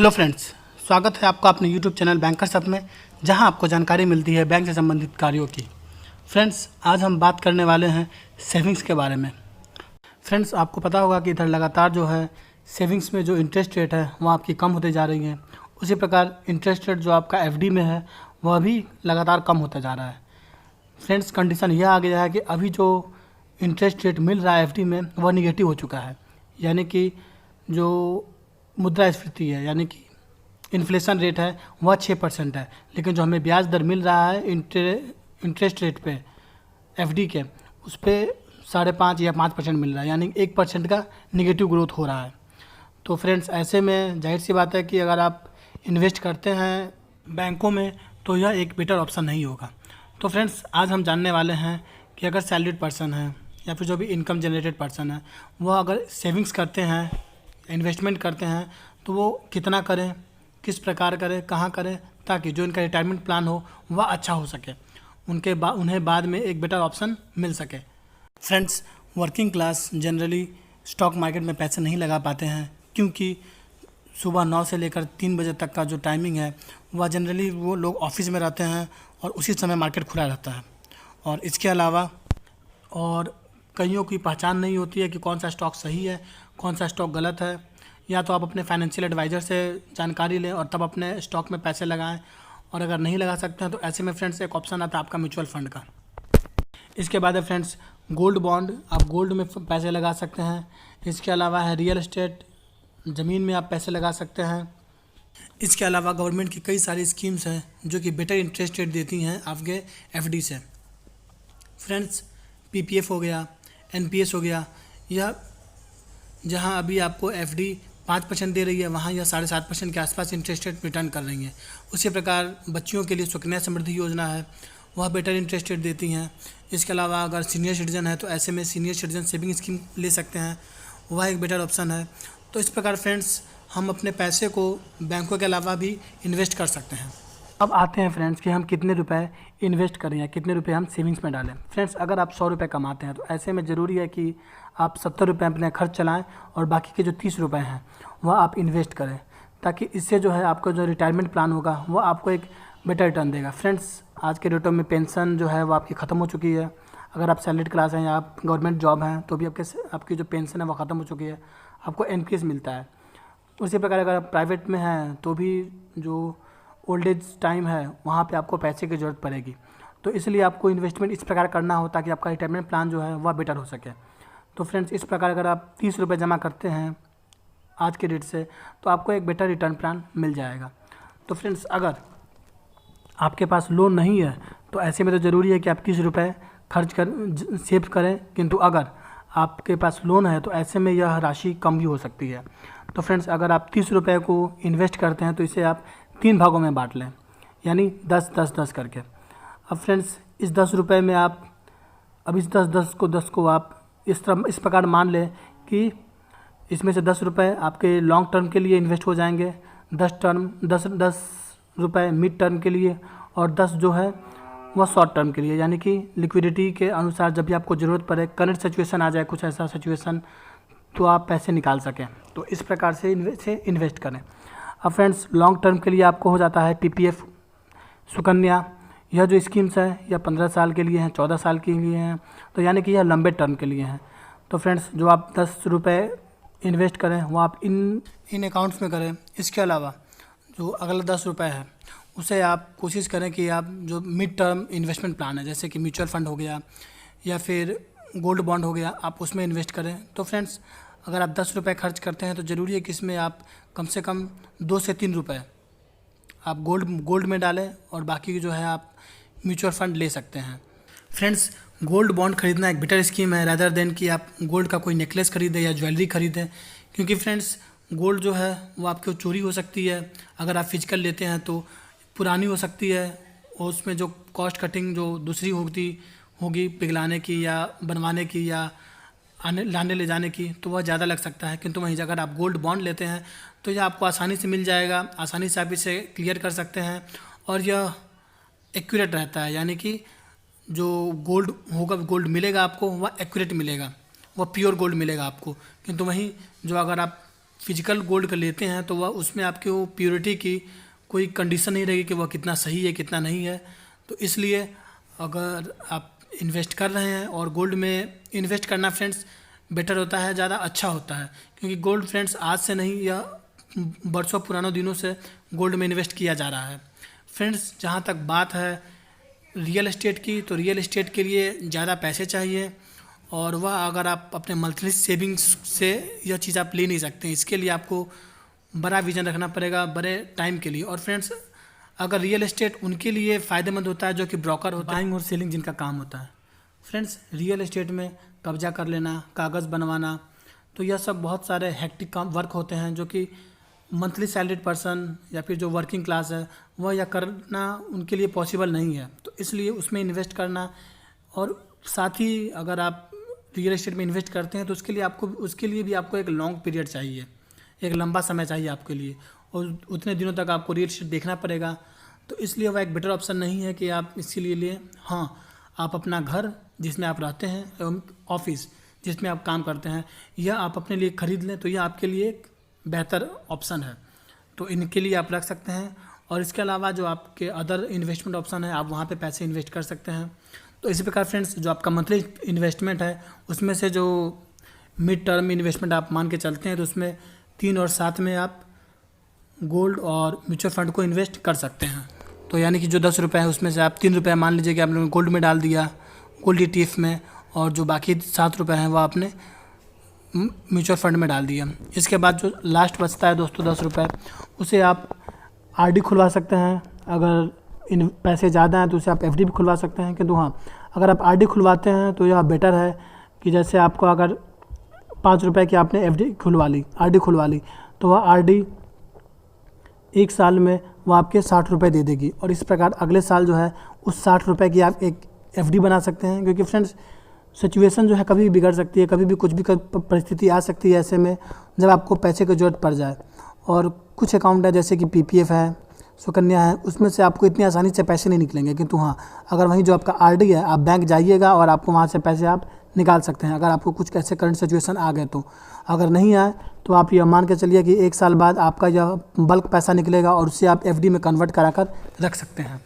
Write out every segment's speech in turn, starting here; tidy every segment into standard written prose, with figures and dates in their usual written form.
Hello friends, स्वागत है आपका अपने यूट्यूब चैनल बैंकर्स हब में, जहां आपको जानकारी मिलती है बैंक से संबंधित कार्यों की। फ्रेंड्स, आज हम बात करने वाले हैं सेविंग्स के बारे में। फ्रेंड्स, आपको पता होगा कि इधर लगातार जो है सेविंग्स में जो इंटरेस्ट रेट है वो आपकी कम होते जा रही है। उसी प्रकार इंटरेस्ट रेट जो आपका एफडी में है वह भी लगातार कम होता जा रहा है। फ्रेंड्स, कंडीशन यह आ गया है कि अभी जो इंटरेस्ट रेट मिल रहा है एफडी में वह निगेटिव हो चुका है, यानी कि जो मुद्रास्फीति है यानी कि इन्फ्लेशन रेट है वह 6% है, लेकिन जो हमें ब्याज दर मिल रहा है इंटरेस्ट रेट पे एफडी के, उस पर 5.5 या 5% मिल रहा है, यानी 1% का निगेटिव ग्रोथ हो रहा है। तो फ्रेंड्स, ऐसे में जाहिर सी बात है कि अगर आप इन्वेस्ट करते हैं बैंकों में तो यह एक बेटर ऑप्शन नहीं होगा। तो फ्रेंड्स, आज हम जानने वाले हैं कि अगर सैलरीड पर्सन है या फिर जो भी इनकम जनरेटेड पर्सन है वह अगर सेविंग्स करते हैं, इन्वेस्टमेंट करते हैं, तो वो कितना करें, किस प्रकार करें, कहाँ करें, ताकि जो इनका रिटायरमेंट प्लान हो वह अच्छा हो सके, उन्हें बाद में एक बेटर ऑप्शन मिल सके। Friends, working class generally stock market में पैसे नहीं लगा पाते हैं, क्योंकि सुबह 9 से लेकर 3 बजे तक का जो टाइमिंग है वह जनरली वो लोग ऑफिस में रहते हैं और उसी समय मार्केट खुला रहता है। और इसके अलावा और कईयों की पहचान नहीं होती है कि कौन सा स्टॉक सही है, कौन सा स्टॉक गलत है। या तो आप अपने फाइनेंशियल एडवाइज़र से जानकारी लें और तब अपने स्टॉक में पैसे लगाएं, और अगर नहीं लगा सकते हैं तो ऐसे में फ्रेंड्स एक ऑप्शन आता है आपका म्यूचुअल फंड का। इसके बाद है फ्रेंड्स गोल्ड बॉन्ड, आप गोल्ड में पैसे लगा सकते हैं। इसके अलावा है रियल एस्टेट, ज़मीन में आप पैसे लगा सकते हैं। इसके अलावा गवर्नमेंट की कई सारी स्कीम्स हैं जो कि बेटर इंटरेस्ट रेट देती हैं आपके एफडी से। फ्रेंड्स, पीपीएफ हो गया, एनपीएस हो गया, यह जहां अभी आपको एफडी 5% दे रही है वहां यह 7.5% के आसपास इंटरेस्ट रेट रिटर्न कर रही हैं। उसी प्रकार बच्चियों के लिए सुकन्या समृद्धि योजना है, वह बेटर इंटरेस्ट रेट देती हैं। इसके अलावा अगर सीनियर सिटीजन है तो ऐसे में सीनियर सिटीजन सेविंग स्कीम ले सकते हैं, वह एक बेटर ऑप्शन है। तो इस प्रकार फ्रेंड्स हम अपने पैसे को बैंकों के अलावा भी इन्वेस्ट कर सकते हैं। अब आते हैं फ्रेंड्स कि हम कितने रुपए इन्वेस्ट करें या कितने रुपए हम सेविंग्स में डालें। फ्रेंड्स, अगर आप 100 रुपये कमाते हैं तो ऐसे में ज़रूरी है कि आप 70 रुपये अपने खर्च चलाएं और बाकी के जो 30 रुपये हैं वह आप इन्वेस्ट करें, ताकि इससे जो है आपका जो रिटायरमेंट प्लान होगा वो आपको एक बेटर रिटर्न देगा। फ्रेंड्स, आज के डेटों में पेंशन जो है वो आपकी ख़त्म हो चुकी है। अगर आप सैलरीड क्लास हैं या आप गवर्नमेंट जॉब हैं तो भी आपकी जो पेंशन है वो ख़त्म हो चुकी है, आपको एनपीएस मिलता है। उसी प्रकार अगर आप प्राइवेट में हैं तो भी जो ओल्ड एज टाइम है वहाँ पे आपको पैसे की ज़रूरत पड़ेगी। तो इसलिए आपको इन्वेस्टमेंट इस प्रकार करना हो ताकि आपका रिटायरमेंट प्लान जो है वह बेटर हो सके। तो फ्रेंड्स, इस प्रकार अगर आप 30 रुपये जमा करते हैं आज के डेट से तो आपको एक बेटर रिटर्न प्लान मिल जाएगा। तो फ्रेंड्स, अगर आपके पास लोन नहीं है तो ऐसे में तो ज़रूरी है कि आप 30 रुपये खर्च कर सेव करें, किंतु अगर आपके पास लोन है तो ऐसे में यह राशि कम भी हो सकती है। तो फ्रेंड्स, अगर आप 30 रुपये को इन्वेस्ट करते हैं तो इसे आप 3 भागों में बांट लें, यानी 10-10-10 करके। अब फ्रेंड्स, इस 10 रुपये में आप अब इस 10 को आप इस प्रकार मान लें कि इसमें से 10 रुपये आपके लॉन्ग टर्म के लिए इन्वेस्ट हो जाएंगे, 10 रुपये मिड टर्म के लिए और 10 जो है वह शॉर्ट टर्म के लिए, यानी कि लिक्विडिटी के अनुसार जब भी आपको ज़रूरत पड़े, करंट सिचुएशन आ जाए कुछ ऐसा सिचुएशन, तो आप पैसे निकाल सकें। तो इस प्रकार से इन्वेस्ट करें। अब फ्रेंड्स, लॉन्ग टर्म के लिए आपको हो जाता है पीपीएफ, सुकन्या। यह जो स्कीम्स है यह 15 साल के लिए हैं, 14 साल के लिए हैं, तो यानी कि यह लंबे टर्म के लिए हैं। तो फ्रेंड्स, जो आप 10 रुपये इन्वेस्ट करें वो आप इन अकाउंट्स में करें। इसके अलावा जो अगला 10 रुपये है उसे आप कोशिश करें कि आप जो मिड टर्म इन्वेस्टमेंट प्लान है, जैसे कि म्यूचुअल फंड हो गया या फिर गोल्ड बॉन्ड हो गया, आप उसमें इन्वेस्ट करें। तो फ्रेंड्स, अगर आप 10 रुपये खर्च करते हैं तो ज़रूरी है कि इसमें आप कम से कम 2 से 3 रुपये आप गोल्ड में डालें और बाकी जो है आप म्यूचुअल फंड ले सकते हैं। फ्रेंड्स, गोल्ड बॉन्ड खरीदना एक बेटर स्कीम है रैदर देन कि आप गोल्ड का कोई नेकलेस खरीदें या ज्वेलरी खरीदें, क्योंकि फ्रेंड्स गोल्ड जो है वो आपको चोरी हो सकती है। अगर आप फिजिकल लेते हैं तो पुरानी हो सकती है और उसमें जो कॉस्ट कटिंग जो दूसरी होगी पिघलाने की या बनवाने की या लाने ले जाने की, तो वह ज़्यादा लग सकता है। किंतु वहीं अगर आप गोल्ड बॉन्ड लेते हैं तो यह आपको आसानी से मिल जाएगा, आसानी से आप इसे क्लियर कर सकते हैं और यह एक्यूरेट रहता है, यानी कि जो गोल्ड होगा, गोल्ड मिलेगा आपको वह एक्यूरेट मिलेगा, वह प्योर गोल्ड मिलेगा आपको। किंतु वहीं जो अगर आप फिजिकल गोल्ड का लेते हैं तो वह उसमें आपके वो प्योरिटी की कोई कंडीशन नहीं रहेगी कि वह कितना सही है कितना नहीं है। तो इसलिए अगर आप इन्वेस्ट कर रहे हैं और गोल्ड में इन्वेस्ट करना फ्रेंड्स बेटर होता है, ज़्यादा अच्छा होता है, क्योंकि गोल्ड फ्रेंड्स आज से नहीं या बरसों पुरानों दिनों से गोल्ड में इन्वेस्ट किया जा रहा है। फ्रेंड्स जहाँ तक बात है रियल एस्टेट की, तो रियल एस्टेट के लिए ज़्यादा पैसे चाहिए और वह अगर आप अपने मंथली सेविंग्स से यह चीज़ आप ले नहीं सकते हैं। इसके लिए आपको बड़ा विजन रखना पड़ेगा बड़े टाइम के लिए। और फ्रेंड्स अगर रियल एस्टेट उनके लिए फ़ायदेमंद होता है जो कि ब्रोकर होता है, बाइंग और सेलिंग जिनका काम होता है। फ्रेंड्स रियल एस्टेट में कब्जा कर लेना, कागज़ बनवाना, तो यह सब बहुत सारे हेक्टिक काम वर्क होते हैं जो कि मंथली सैलरीड पर्सन या फिर जो वर्किंग क्लास है वह यह करना उनके लिए पॉसिबल नहीं है। तो इसलिए उसमें इन्वेस्ट करना, और साथ ही अगर आप रियल एस्टेट में इन्वेस्ट करते हैं तो उसके लिए भी आपको एक लॉन्ग पीरियड चाहिए, एक लंबा समय चाहिए आपके लिए, और उतने दिनों तक आपको रियल एस्टेट देखना पड़ेगा। तो इसलिए वह एक बेटर ऑप्शन नहीं है कि आप इसके लिए लें। हाँ, आप अपना घर जिसमें आप रहते हैं एवं ऑफिस जिसमें आप काम करते हैं यह आप अपने लिए ख़रीद लें तो यह आपके लिए एक बेहतर ऑप्शन है। तो इनके लिए आप रख सकते हैं। और इसके अलावा जो आपके अदर इन्वेस्टमेंट ऑप्शन है आप वहाँ पे पैसे इन्वेस्ट कर सकते हैं। तो इसी प्रकार फ्रेंड्स जो आपका मंथली इन्वेस्टमेंट है उसमें से जो मिड टर्म इन्वेस्टमेंट आप मान के चलते हैं तो उसमें 3 और 7 में आप गोल्ड और म्यूचुअल फंड को इन्वेस्ट कर सकते हैं। तो यानी कि जो 10 रुपये है उसमें से आप 3 रुपये मान लीजिए कि आप लोगों ने गोल्ड में डाल दिया, गोल्ड ETF में, और जो बाकी 7 रुपये हैं वो आपने म्यूचुअल फंड में डाल दिया। इसके बाद जो लास्ट बचता है दोस्तों 10 रुपये, उसे आप RD खुलवा सकते हैं। अगर इन पैसे ज़्यादा हैं तो उसे आप FD भी खुलवा सकते हैं। किंतु हाँ, अगर आप RD खुलवाते हैं तो यह बेटर है कि जैसे आपको अगर 5 रुपये की आपने RD खुलवा ली तो वह RD 1 साल में वो आपके 60 रुपये दे देगी, और इस प्रकार अगले साल जो है उस 60 रुपये की आप एक FD बना सकते हैं। क्योंकि फ्रेंड्स सिचुएशन जो है कभी भी बिगड़ सकती है, कभी भी कुछ भी परिस्थिति आ सकती है ऐसे में जब आपको पैसे की ज़रूरत पड़ जाए। और कुछ अकाउंट है जैसे कि PPF है, सुकन्या है, उसमें से आपको इतनी आसानी से पैसे नहीं निकलेंगे। किंतु हाँ, अगर वहीं जो आपका RD है आप बैंक जाइएगा और आपको वहाँ से पैसे आप निकाल सकते हैं, अगर आपको कुछ ऐसे करंट सिचुएशन आ गए तो। अगर नहीं आए तो आप यह मान के चलिए कि 1 साल बाद आपका यह बल्क पैसा निकलेगा और उससे आप FD में कन्वर्ट करा कर रख सकते हैं।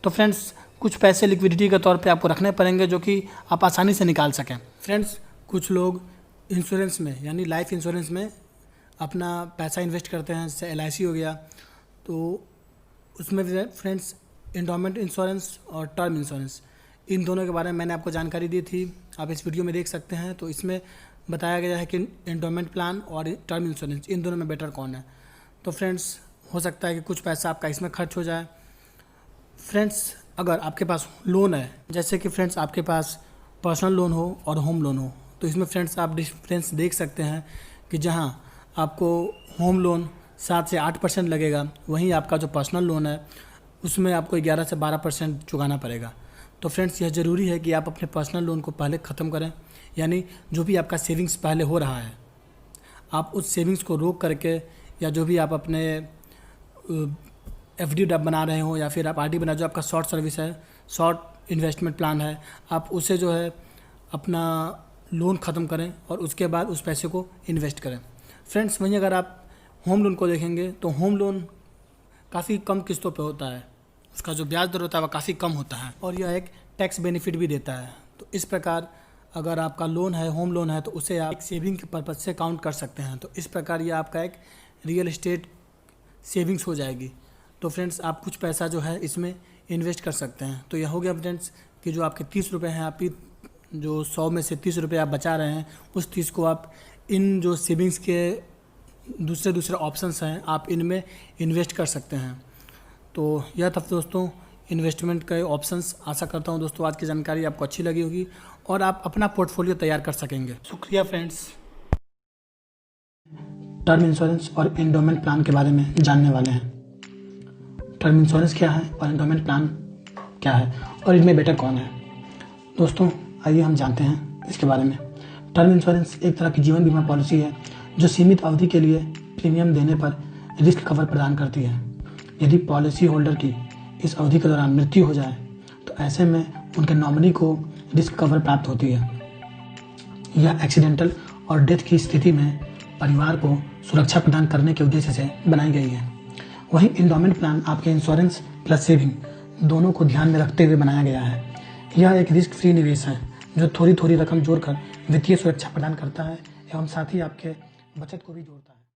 तो फ्रेंड्स कुछ पैसे लिक्विडिटी के तौर पे आपको रखने पड़ेंगे जो कि आप आसानी से निकाल सकें। फ्रेंड्स कुछ लोग इंश्योरेंस में यानी लाइफ इंश्योरेंस में अपना पैसा इन्वेस्ट करते हैं, जैसे LIC हो गया, तो उसमें फ्रेंड्स एंडोमेंट इंश्योरेंस और टर्म इंश्योरेंस इन दोनों के बारे में मैंने आपको जानकारी दी थी, आप इस वीडियो में देख सकते हैं। तो इसमें बताया गया है कि एंडोमेंट प्लान और टर्म इंश्योरेंस इन दोनों में बेटर कौन है। तो फ्रेंड्स हो सकता है कि कुछ पैसा आपका इसमें खर्च हो जाए। फ्रेंड्स अगर आपके पास लोन है, जैसे कि फ्रेंड्स आपके पास पर्सनल लोन हो और होम लोन हो, तो इसमें फ्रेंड्स आप डिफरेंस देख सकते हैं कि जहां आपको होम लोन 7 से 8% लगेगा, वहीं आपका जो पर्सनल लोन है उसमें आपको 11 से 12% चुकाना पड़ेगा। तो फ्रेंड्स यह ज़रूरी है कि आप अपने पर्सनल लोन को पहले ख़त्म करें, यानी जो भी आपका सेविंग्स पहले हो रहा है आप उस सेविंग्स को रोक करके, या जो भी आप अपने FD बना रहे हो या फिर आप RD बना, जो आपका शॉर्ट सर्विस है, शॉर्ट इन्वेस्टमेंट प्लान है, आप उसे जो है अपना लोन ख़त्म करें और उसके बाद उस पैसे को इन्वेस्ट करें। फ्रेंड्स वहीं अगर आप होम लोन को देखेंगे तो होम लोन काफ़ी कम किस्तों पे होता है, उसका जो ब्याज दर होता है वह काफ़ी कम होता है और यह एक टैक्स बेनिफिट भी देता है। तो इस प्रकार अगर आपका लोन है, होम लोन है, तो उसे आप एक सेविंग के पर्पज़ से काउंट कर सकते हैं। तो इस प्रकार ये आपका एक रियल एस्टेट सेविंग्स हो जाएगी। तो फ्रेंड्स आप कुछ पैसा जो है इसमें इन्वेस्ट कर सकते हैं। तो यह हो गया फ्रेंड्स कि जो आपके 30 रुपये हैं, आपकी जो 100 में से 30 रुपये आप बचा रहे हैं, उस 30 को आप इन जो सेविंग्स के दूसरे ऑप्शंस हैं आप इनमें इन्वेस्ट कर सकते हैं। तो यह था दोस्तों इन्वेस्टमेंट के ऑप्शंस। आशा करता हूँ दोस्तों आज की जानकारी आपको अच्छी लगी होगी और आप अपना पोर्टफोलियो तैयार कर सकेंगे। शुक्रिया फ्रेंड्स। टर्म इंश्योरेंस और एंडोमेंट प्लान के बारे में जानने वाले हैं। टर्म इंश्योरेंस क्या है और एंडोमेंट प्लान क्या है और इनमें बेटर कौन है। दोस्तों आइए हम जानते हैं इसके बारे में। टर्म इंश्योरेंस एक तरह की जीवन बीमा पॉलिसी है जो सीमित अवधि के लिए प्रीमियम देने पर रिस्क कवर प्रदान करती है। यदि पॉलिसी होल्डर की इस अवधि के दौरान मृत्यु हो जाए तो ऐसे में उनके नॉमिनी को रिस्क कवर प्राप्त होती है। यह एक्सीडेंटल और डेथ की स्थिति में परिवार को सुरक्षा प्रदान करने के उद्देश्य से बनाई गई है। वहीं इंडोमेंट प्लान आपके इंश्योरेंस प्लस सेविंग दोनों को ध्यान में रखते हुए बनाया गया है। यह एक रिस्क फ्री निवेश है जो थोड़ी थोड़ी रकम जोड़कर वित्तीय सुरक्षा प्रदान करता है एवं साथ ही आपके बचत को भी जोड़ता है।